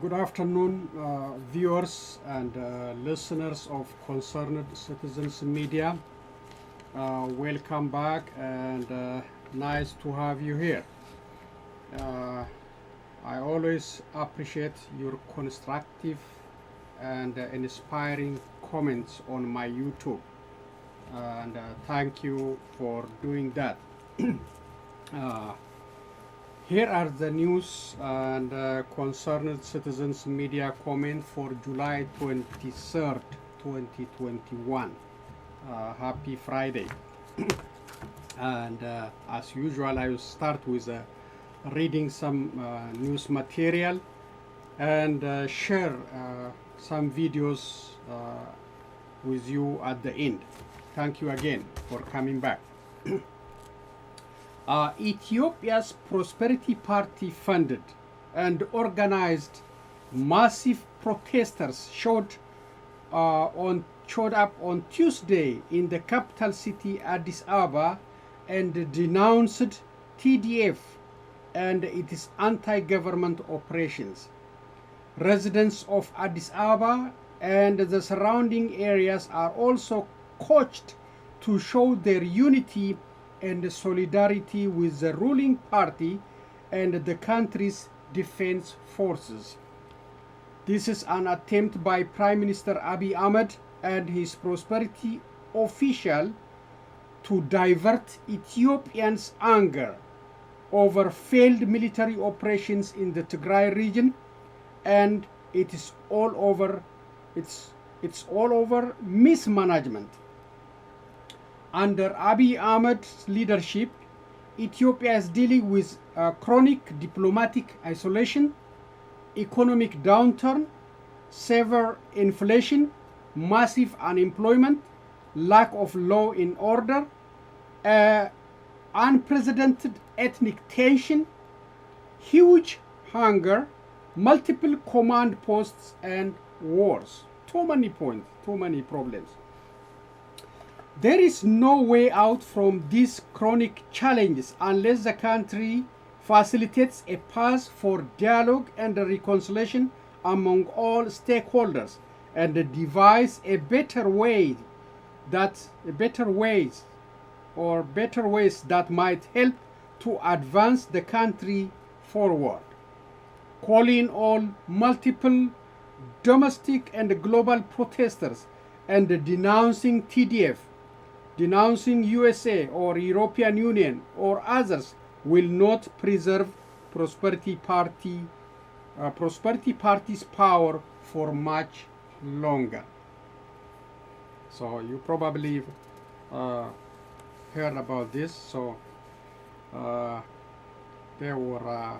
Good afternoon, viewers and listeners of Concerned Citizens Media. Welcome back and nice to have you here. I always appreciate your constructive and inspiring comments on my YouTube. And thank you for doing that. Here are the news and Concerned Citizens Media comment for July 23rd, 2021. Happy Friday. And as usual, I will start with reading some news material and share some videos with you at the end. Thank you again for coming back. Ethiopia's Prosperity Party funded and organized massive protesters showed up on Tuesday in the capital city Addis Ababa and denounced TDF and its anti-government operations. Residents of Addis Ababa and the surrounding areas are also urged to show their unity and solidarity with the ruling party and the country's defense forces. This is an attempt by Prime Minister Abiy Ahmed and his prosperity official to divert Ethiopians' anger over failed military operations in the Tigray region, and it's all over mismanagement. Under Abiy Ahmed's leadership, Ethiopia is dealing with chronic diplomatic isolation, economic downturn, severe inflation, massive unemployment, lack of law and order, unprecedented ethnic tension, huge hunger, multiple command posts, and wars. Too many points, too many problems. There is no way out from these chronic challenges unless the country facilitates a path for dialogue and reconciliation among all stakeholders and devise better ways that might help to advance the country forward. Calling all multiple domestic and global protesters and denouncing TDF, denouncing USA or European Union or others will not preserve Prosperity Party's power for much longer. So you probably heard about this. So there were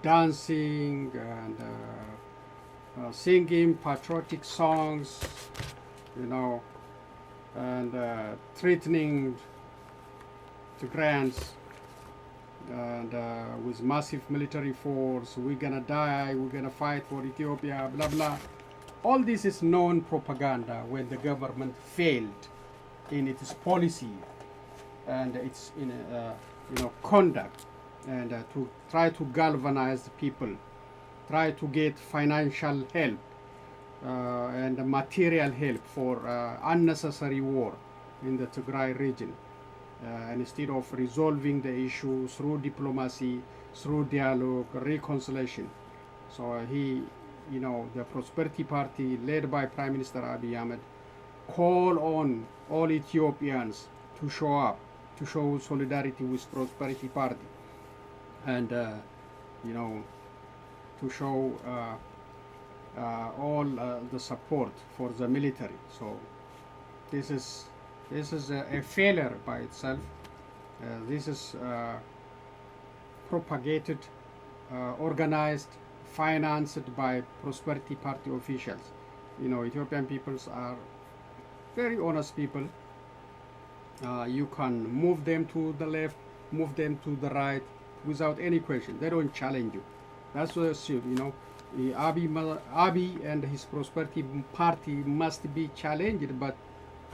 dancing and singing patriotic songs, and threatening Tigrayans and with massive military force. We're gonna die, we're gonna fight for Ethiopia, blah blah. All this is known propaganda when the government failed in its policy and its conduct, and to try to galvanize the people, try to get financial help and material help for unnecessary war in the Tigray region, and instead of resolving the issue through diplomacy, through dialogue, reconciliation. So the Prosperity Party, led by Prime Minister Abiy Ahmed, call on all Ethiopians to show up, to show solidarity with Prosperity Party, and to show all the support for the military. So this is a failure by itself. This is propagated, organized, financed by Prosperity Party officials. Ethiopian peoples are very honest people. You can move them to the left, move them to the right without any question. They don't challenge you. That's what I assume, Abiy and his Prosperity Party must be challenged, but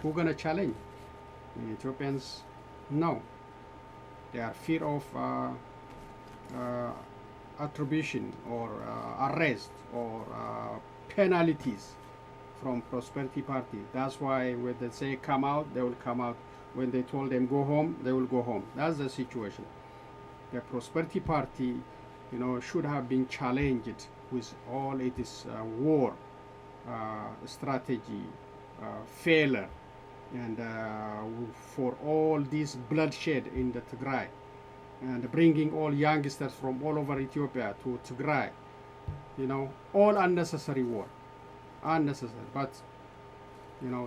who's gonna challenge? Ethiopians, no. They are fear of attribution or arrest or penalties from Prosperity Party. That's why when they say come out, they will come out. When they told them go home, they will go home. That's the situation. The Prosperity Party, should have been challenged with all its war strategy, failure, and for all this bloodshed in the Tigray, and bringing all youngsters from all over Ethiopia to Tigray, all unnecessary war, unnecessary. But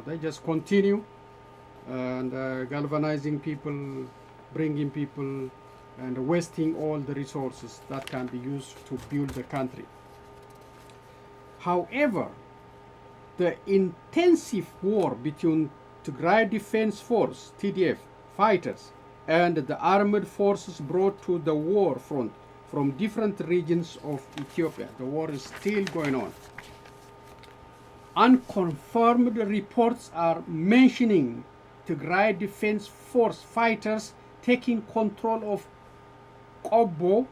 they just continue and galvanizing people, bringing people, and wasting all the resources that can be used to build the country. However, the intensive war between Tigray Defense Force (TDF) fighters and the armed forces brought to the war front from different regions of Ethiopia. The war is still going on. Unconfirmed reports are mentioning Tigray Defense Force fighters taking control of Kobo,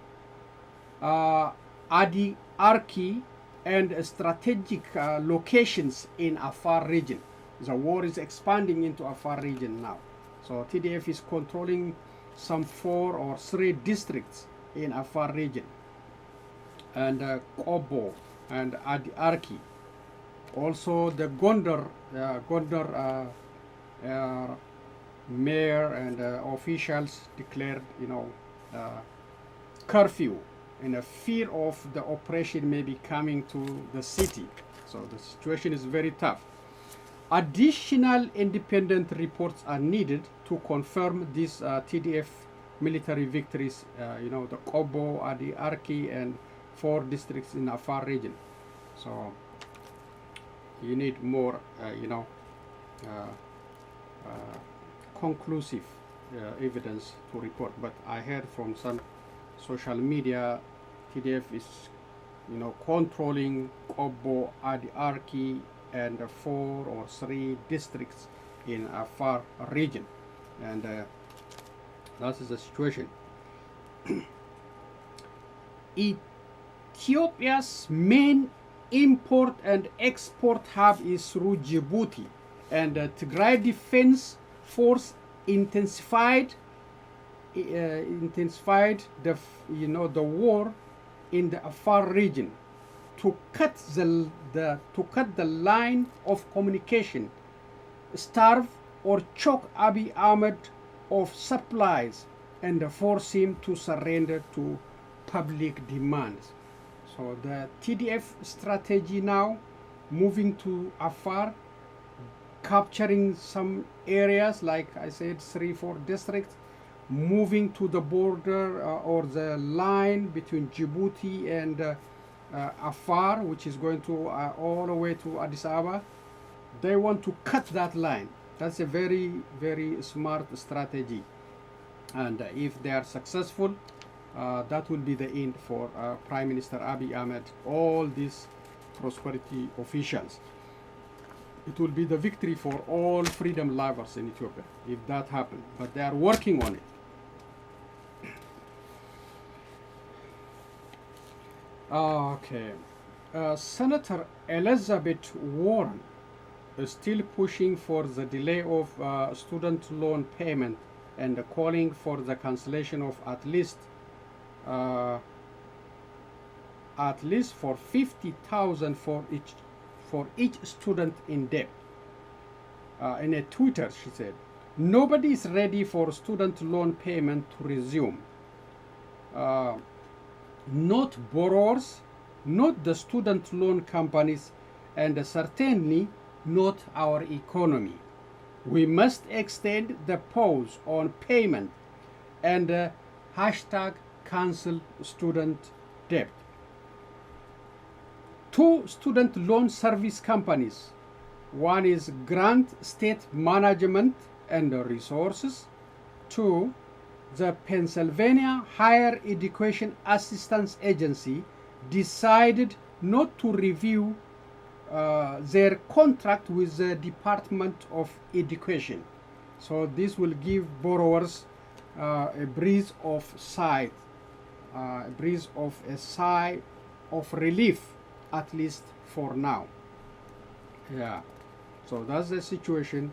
Adi Arki, and strategic locations in Afar region. The war is expanding into Afar region now. So TDF is controlling some 4 or 3 districts in Afar region, and Kobo and Adi Arki. Also the Gondar mayor and officials declared, curfew in a fear of the operation may be coming to the city. So the situation is very tough. Additional independent reports are needed to confirm these TDF military victories, the Kobo, Adi Arki, and 4 districts in Afar region. So you need more, conclusive evidence to report. But I heard from some social media, TDF is, controlling Kobo, Adi Arki, and 4 or 3 districts in Afar region, and that is the situation. Ethiopia's main import and export hub is through Djibouti, and the Tigray Defense Force intensified the war in the Afar region to cut the line of communication, starve or choke Abiy Ahmed of supplies, and force him to surrender to public demands. So the TDF strategy now, moving to Afar, capturing some areas, like I said, 3-4 districts, moving to the border or the line between Djibouti and Afar, which is going to all the way to Addis Ababa. They want to cut that line. That's a very, very smart strategy. And if they are successful, that will be the end for Prime Minister Abiy Ahmed, all these prosperity officials. It will be the victory for all freedom lovers in Ethiopia if that happens. But they are working on it. Okay. Senator Elizabeth Warren is still pushing for the delay of student loan payment and calling for the cancellation of at least for 50,000 for each student in debt. In a Twitter, she said, "Nobody is ready for student loan payment to resume. Not borrowers, not the student loan companies, and certainly not our economy. We must extend the pause on payment and hashtag cancel student debt." 2 student loan service companies. One is Grant State Management and Resources. 2, the Pennsylvania Higher Education Assistance Agency decided not to review their contract with the Department of Education. So this will give borrowers a breath of sight breeze of a sigh of relief, at least for now. Yeah, so that's the situation,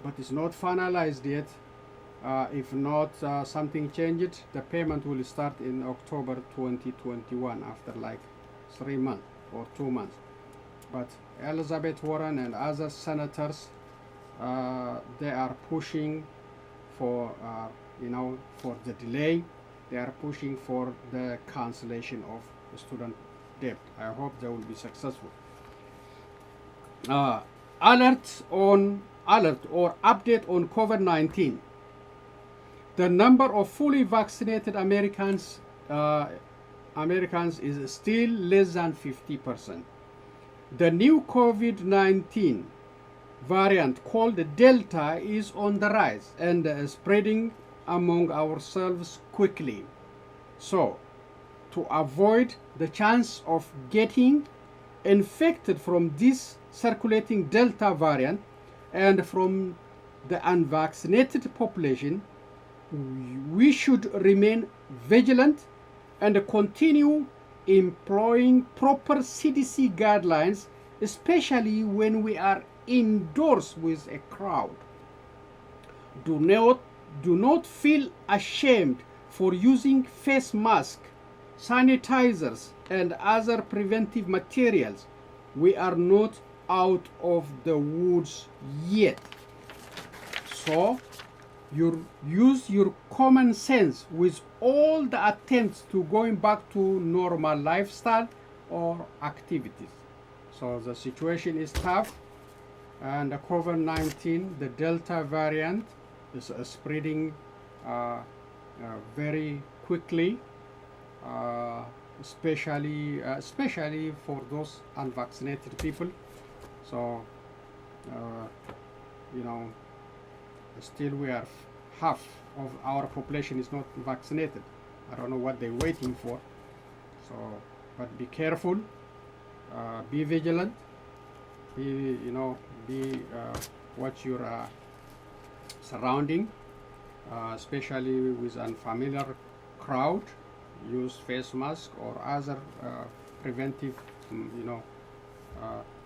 but it's not finalized yet. If not something changes, the payment will start in October 2021 after like 3 months or 2 months. But Elizabeth Warren and other senators, they are pushing for for the delay. They are pushing for the cancellation of the student debt. I hope they will be successful. Alert or update on COVID-19. The number of fully vaccinated Americans is still less than 50%. The new COVID-19 variant called Delta is on the rise and spreading among ourselves quickly. So, to avoid the chance of getting infected from this circulating Delta variant and from the unvaccinated population, we should remain vigilant and continue employing proper CDC guidelines, especially when we are indoors with a crowd. Do not feel ashamed for using face masks, sanitizers, and other preventive materials. We are not out of the woods yet. So, use your common sense with all the attempts to going back to normal lifestyle or activities. So the situation is tough, and the COVID-19, the Delta variant, is spreading very quickly, especially for those unvaccinated people. So, still we are half of our population is not vaccinated. I don't know what they're waiting for. So, but be careful, be vigilant, watch your surrounding, especially with unfamiliar crowd. Use face mask or other preventive,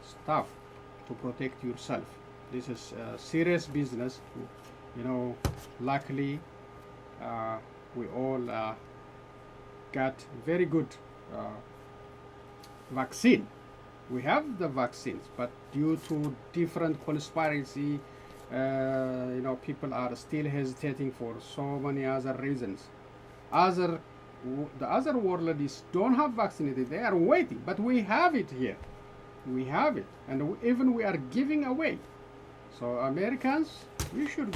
stuff to protect yourself. This is serious business. Luckily, we all got very good vaccine. We have the vaccines, but due to different conspiracy, people are still hesitating for so many other reasons. The other worlds don't have vaccinated. They are waiting, but we have it here. We have it, and even we are giving away. So Americans, you should,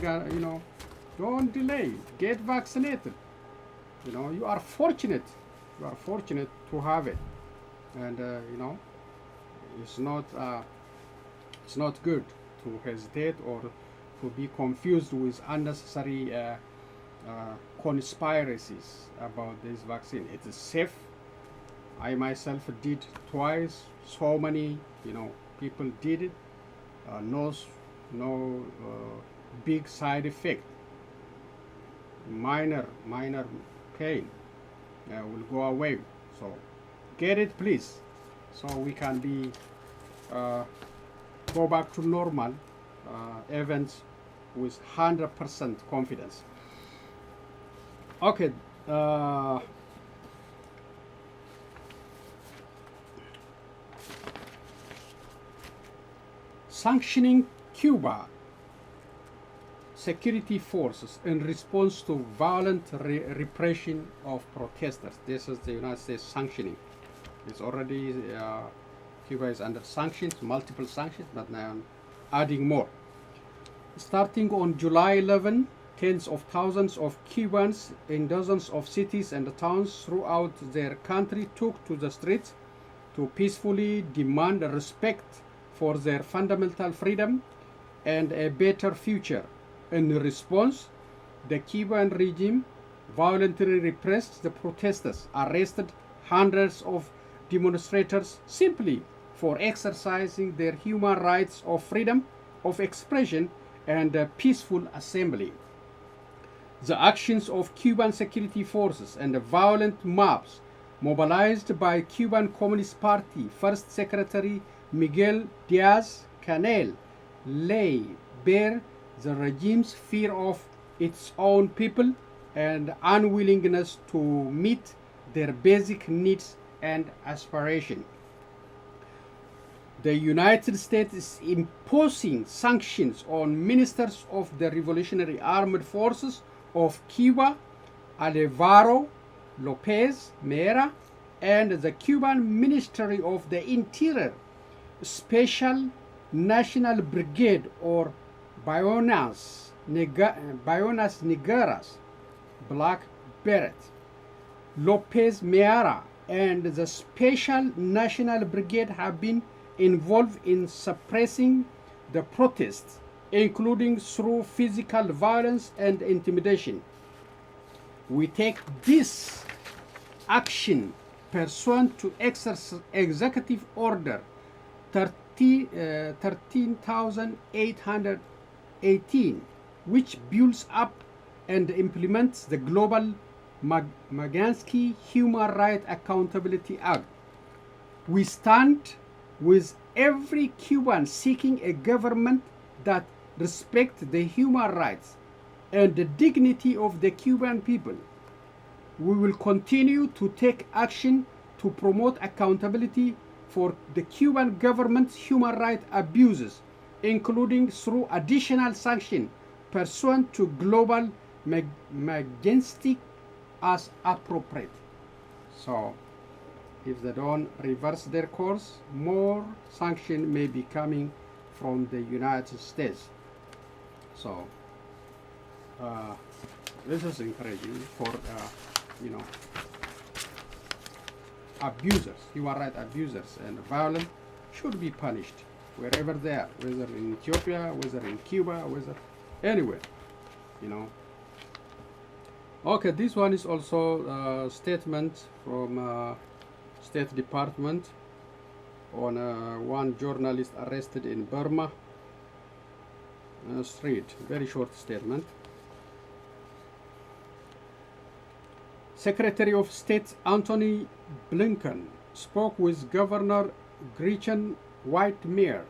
don't delay. Get vaccinated. You are fortunate. You are fortunate to have it, and it's not good to hesitate or to be confused with unnecessary conspiracies about this vaccine. It is safe. I myself did twice. So many, people did it. No big side effect. Minor pain will go away. So get it, please, so we can be go back to normal events with 100% confidence. Okay. Sanctioning Cuba security forces in response to violent repression of protesters. This is the United States sanctioning. It's already, Cuba is under sanctions, multiple sanctions, but now adding more. Starting on July 11, tens of thousands of Cubans in dozens of cities and towns throughout their country took to the streets to peacefully demand respect for their fundamental freedom and a better future. In response, the Cuban regime violently repressed the protesters, arrested hundreds of demonstrators simply for exercising their human rights of freedom of expression and peaceful assembly. The actions of Cuban security forces and the violent mobs mobilized by Cuban Communist Party First Secretary Miguel Diaz-Canel lay bare the regime's fear of its own people and unwillingness to meet their basic needs and aspirations. The United States is imposing sanctions on ministers of the Revolutionary Armed Forces of Cuba, Alvaro Lopez Mera, and the Cuban Ministry of the Interior Special National Brigade, or Bayonas Negras, Black Beret. Lopez Mera and the Special National Brigade have been involved in suppressing the protests, including through physical violence and intimidation. We take this action pursuant to Executive Order 13,818, which builds up and implements the Global Magnitsky Human Rights Accountability Act. We stand with every Cuban seeking a government that respects the human rights and the dignity of the Cuban people. We will continue to take action to promote accountability for the Cuban government's human rights abuses, including through additional sanctions pursuant to Global Magnitsky as appropriate. So, if they don't reverse their course, more sanctions may be coming from the United States. So, this is encouraging for, abusers, human rights abusers and violent should be punished wherever they are, whether in Ethiopia, whether in Cuba, whether anywhere, Okay, this one is also a statement from State Department on one journalist arrested in Burma street. Very short statement. Secretary of State Antony Blinken spoke with Governor Gretchen Whitmer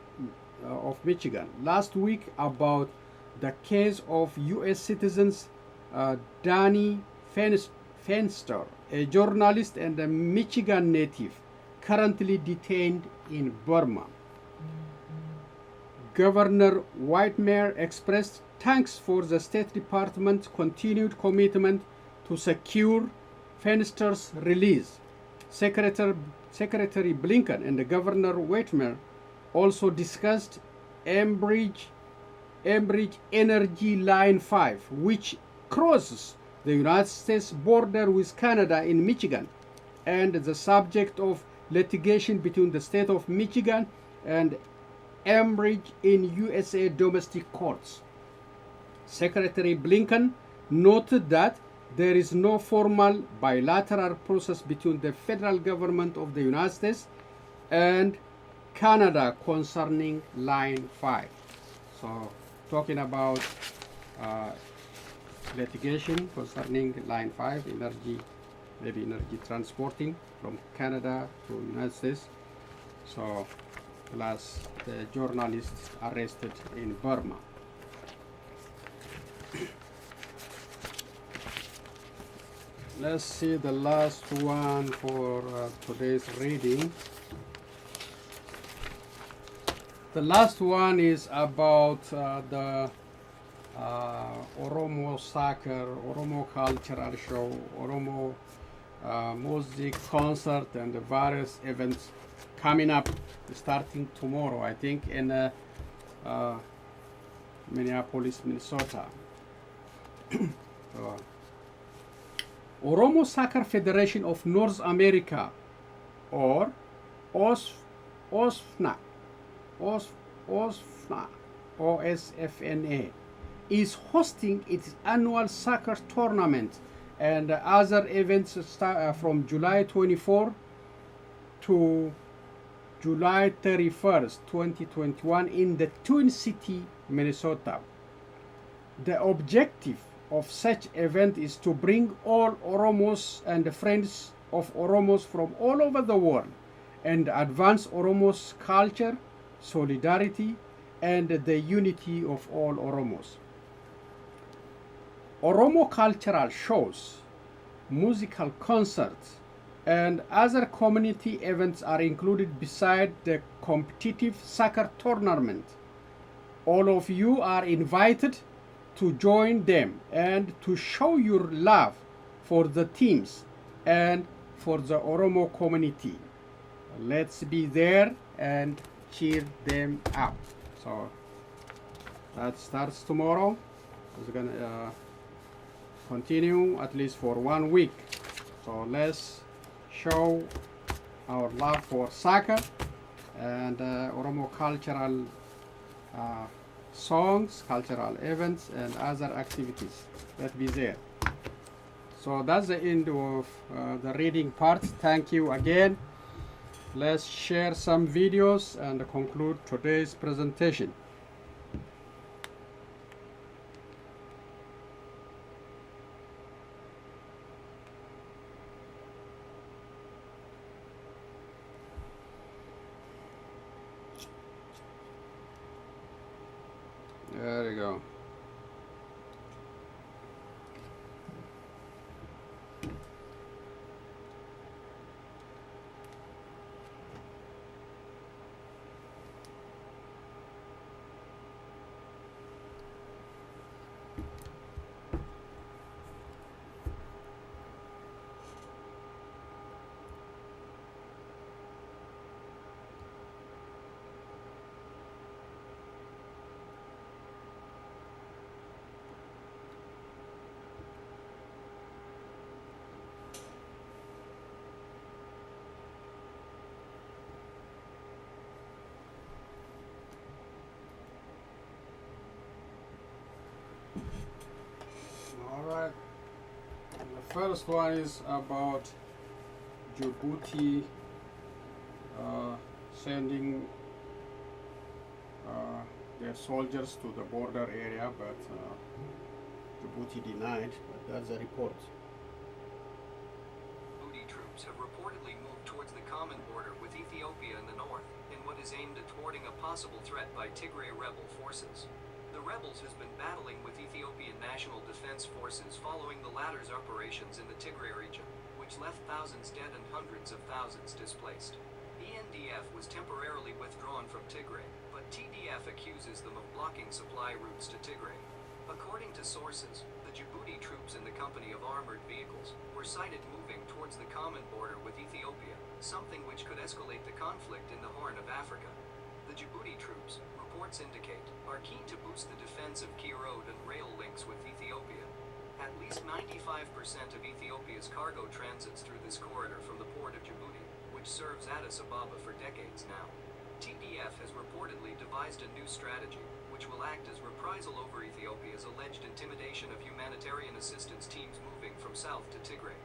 of Michigan last week about the case of U.S. citizens Danny Fenster, a journalist and a Michigan native, currently detained in Burma. Governor Whitmer expressed thanks for the State Department's continued commitment to secure Fenster's release. Secretary Blinken and Governor Whitmer also discussed Enbridge Energy Line 5, which crosses the United States border with Canada in Michigan, and the subject of litigation between the state of Michigan and Enbridge in USA domestic courts. Secretary Blinken noted that there is no formal bilateral process between the federal government of the United States and Canada concerning Line 5. So, talking about litigation concerning Line 5, energy transporting from Canada to United States. So, plus the journalists arrested in Burma. Let's see the last one for today's reading. The last one is about the Oromo soccer, Oromo cultural show, Oromo music concert, and the various events coming up starting tomorrow, I think, in Minneapolis, Minnesota. Oromo Soccer Federation of North America, or OSFNA, OSFNA, is hosting its annual soccer tournament and other events from July 24 to July 31st, 2021 in the Twin City, Minnesota. The objective of such event is to bring all Oromos and friends of Oromos from all over the world and advance Oromos culture, solidarity, and the unity of all Oromos. Oromo cultural shows, musical concerts, and other community events are included beside the competitive soccer tournament. All of you are invited to join them and to show your love for the teams and for the Oromo community. Let's be there and cheer them up. So that starts tomorrow. It's gonna continue at least for 1 week. So let's show our love for soccer and Oromo cultural songs, cultural events, and other activities. Let's be there. So that's the end of the reading part. Thank you again. Let's share some videos and conclude today's presentation. There you go. Alright, the first one is about Djibouti sending their soldiers to the border area, but Djibouti denied, but that's the report. Djibouti troops have reportedly moved towards the common border with Ethiopia in the north, in what is aimed at thwarting a possible threat by Tigray rebel forces. The rebels has been battling with Ethiopian National Defense Forces following the latter's operations in the Tigray region, which left thousands dead and hundreds of thousands displaced. ENDF was temporarily withdrawn from Tigray, but TDF accuses them of blocking supply routes to Tigray. According to sources, the Djibouti troops in the company of armored vehicles were sighted moving towards the common border with Ethiopia, something which could escalate the conflict in the Horn of Africa. The Djibouti troops, reports indicate, are keen to boost the defense of key road and rail links with Ethiopia. At least 95% of Ethiopia's cargo transits through this corridor from the port of Djibouti, which serves Addis Ababa for decades now. TDF has reportedly devised a new strategy, which will act as reprisal over Ethiopia's alleged intimidation of humanitarian assistance teams moving from south to Tigray.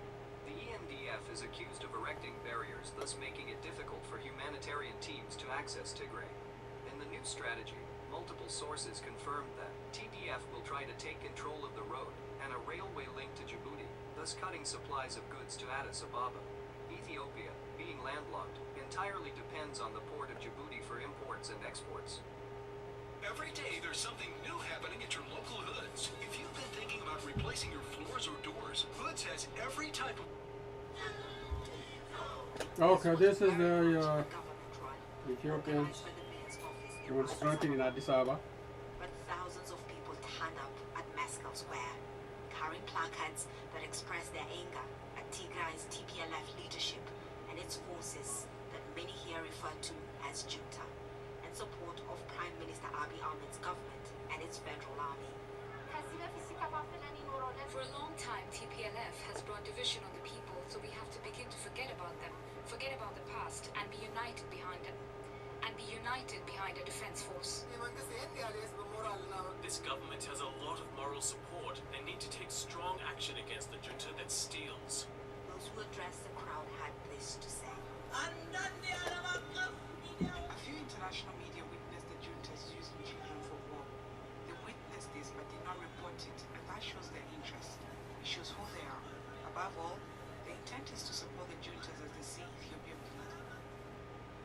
The ENDF is accused of erecting barriers, thus making it difficult for humanitarian teams to access Tigray. In the new strategy, multiple sources confirmed that TDF will try to take control of the road and a railway link to Djibouti, thus cutting supplies of goods to Addis Ababa. Ethiopia, being landlocked, entirely depends on the port of Djibouti for imports and exports. Every day there's something new happening at your local Hoods. If you've been thinking about replacing your floors or doors, Hoods has every type of... Okay, this is the Ethiopians demonstrating in Addis Ababa. But thousands of people turned up at Mescal Square, carrying placards that express their anger at Tigray's TPLF leadership and its forces that many here refer to as junta, in support of Prime Minister Abiy Ahmed's government and its federal army. For a long time, TPLF has brought division on the people, so we have to begin to forget about them, forget about the past, and be united behind them. And be united behind a defense force. This government has a lot of moral support. They need to take strong action against the junta that steals. Those who addressed the crowd had this to say. A few international media witnessed the junta's use children for war. They witnessed this but did not report it, and that shows their interest. It shows who they are. Above all, the intent is to support the juntas as they see Ethiopia bleed.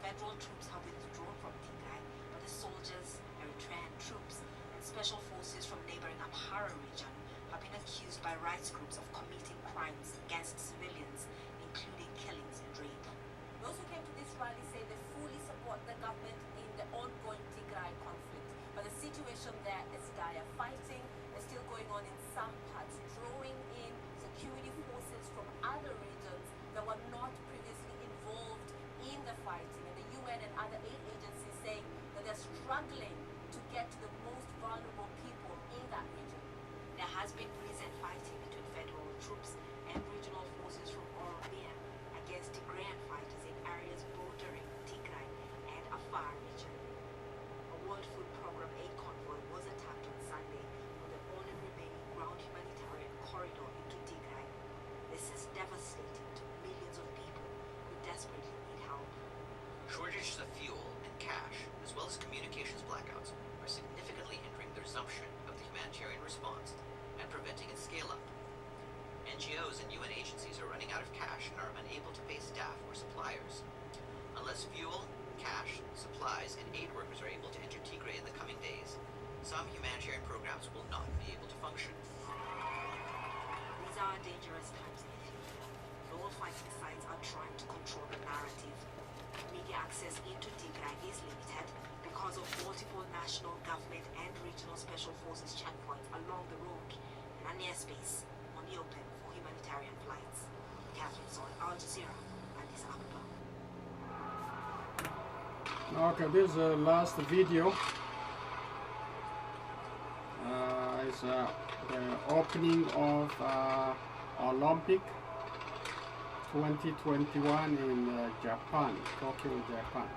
Federal troops have withdrawn from Tigray, but the soldiers, Eritrean troops, and special forces from neighboring Amhara region have been accused by rights groups of committing crimes against civilians, including killings and rape. Those who came to this rally say they fully support the government in the ongoing Tigray conflict, but the situation there is dire. Fighting is still going on in some parts, drawing in security forces from other regions that were not previously involved in the fighting, and the UN and other aid agencies saying that they're struggling to get to the most vulnerable people in that region. There has been recent fighting between federal troops and regional forces from Oromo against Tigrayan fighters in areas bordering Tigray and Afar region. A World Food Program aid convoy was attacked on Sunday on the only remaining ground humanitarian corridor into Tigray. This is devastating to millions of people who desperately need help. Shortages of fuel and cash, as well as communications blackouts, are significantly hindering the resumption of the humanitarian response and preventing its scale-up. NGOs and UN agencies are running out of cash and are unable to pay staff or suppliers. Unless fuel, cash, supplies, and aid workers are able to enter Tigray in the coming days, some humanitarian programs will not be able to function. These are dangerous times in Ethiopia. All fighting sides are trying to control the narrative. Media access into Tigray is limited because of multiple national government and regional special forces checkpoints along the road and an airspace on the open for humanitarian flights. Catherine Son, Al Jazeera, Addis Ababa. Okay, this is the last video. It's the opening of Olympic 2021 in Japan, Tokyo, Japan.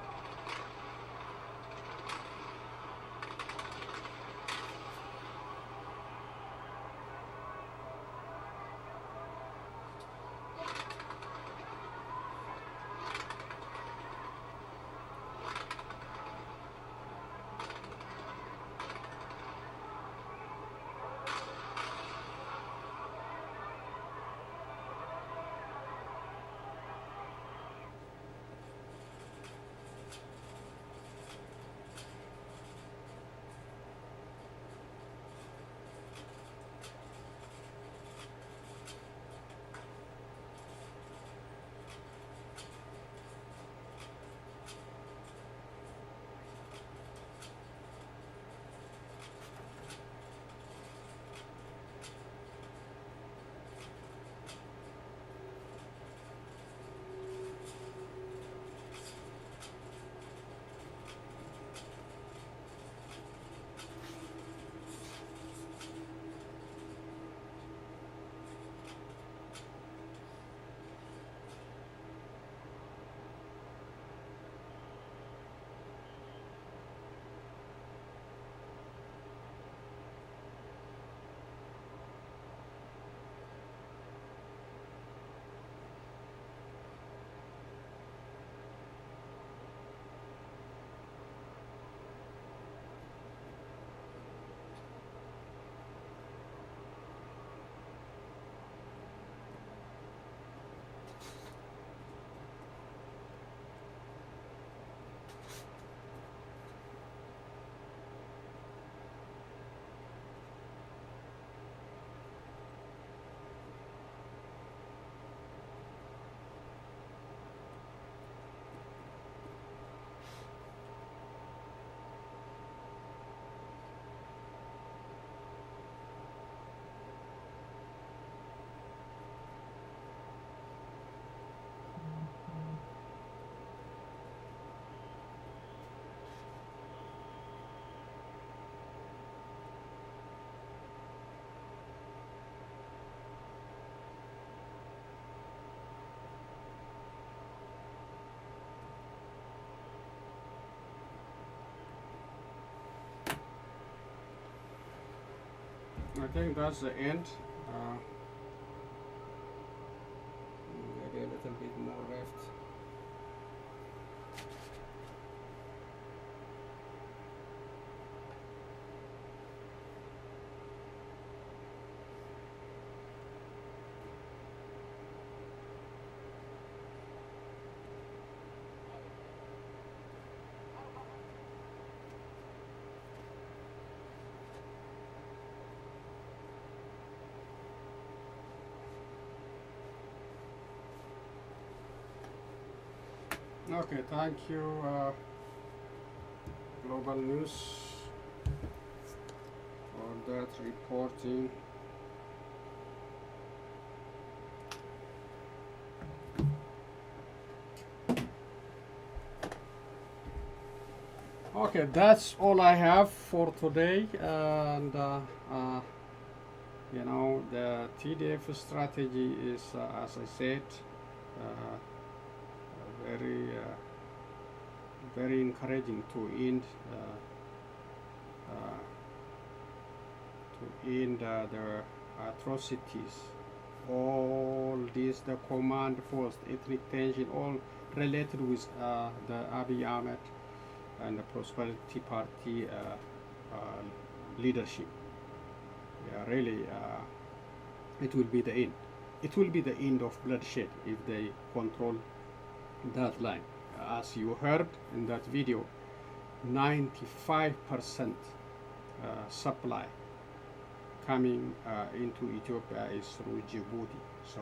I think that's the end. Maybe a little bit more left. Okay, thank you, Global News, for that reporting. Okay, that's all I have for today, and you know, the TDF strategy is, as I said, very very encouraging to end the atrocities. All this, the command post, ethnic tension, all related with the Abiy Ahmed and the Prosperity Party leadership. Yeah, really, it will be the end. It will be the end of bloodshed if they control that line. As you heard in that video, 95% supply coming into Ethiopia is through Djibouti. So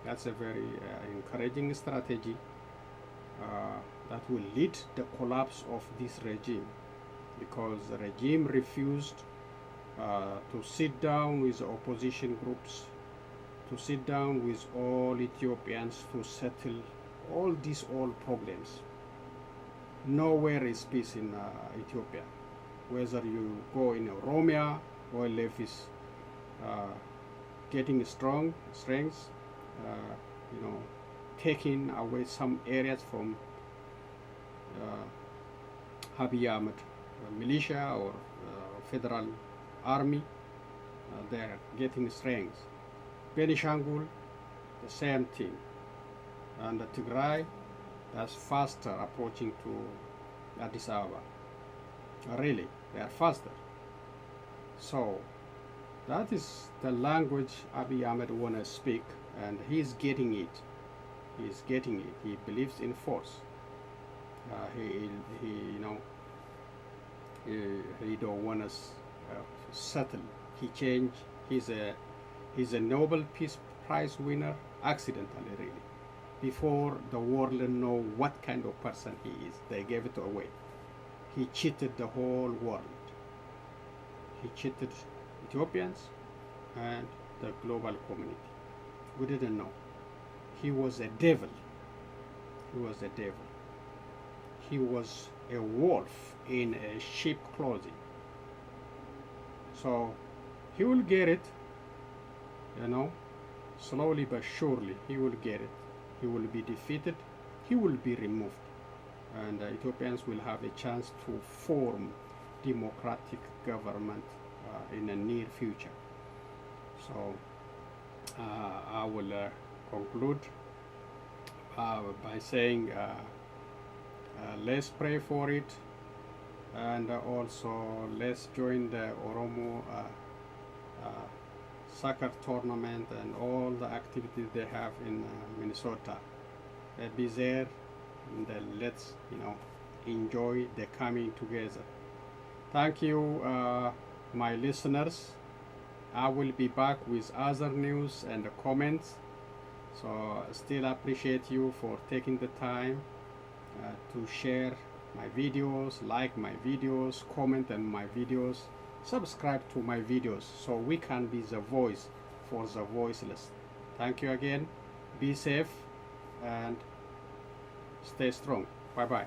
that's a very encouraging strategy that will lead the collapse of this regime, because the regime refused to sit down with the opposition groups, to sit down with all Ethiopians to settle all these problems. Nowhere is peace in Ethiopia. Whether you go in Oromia, oil life is getting strength, you know, taking away some areas from Abiy Ahmed militia or federal army. They're getting strength. Benishangul, the same thing. And the Tigray, that's faster approaching to Addis Ababa. Really, they are faster. So that is the language Abiy Ahmed want to speak, and he's getting it. He's getting it. He believes in force. He you know, he don't want us settle. He changed. He's a Nobel Peace Prize winner accidentally, really. Before the world know what kind of person he is, they gave it away. He cheated the whole world. He cheated Ethiopians and the global community. We didn't know. He was a devil. He was a devil. He was a wolf in a sheep clothing. So he will get it, you know, slowly but surely he will get it. He will be defeated. He will be removed. And Ethiopians will have a chance to form democratic government in the near future. So I will conclude by saying let's pray for it, and also let's join the Oromo Soccer Tournament and all the activities they have in Minnesota. Be there, and let's, you know, enjoy the coming together. Thank you, my listeners. I will be back with other news and comments. So still appreciate you for taking the time to share my videos, like my videos, comment on my videos, subscribe to my videos, so we can be the voice for the voiceless. Thank you again. Be safe and stay strong. Bye bye.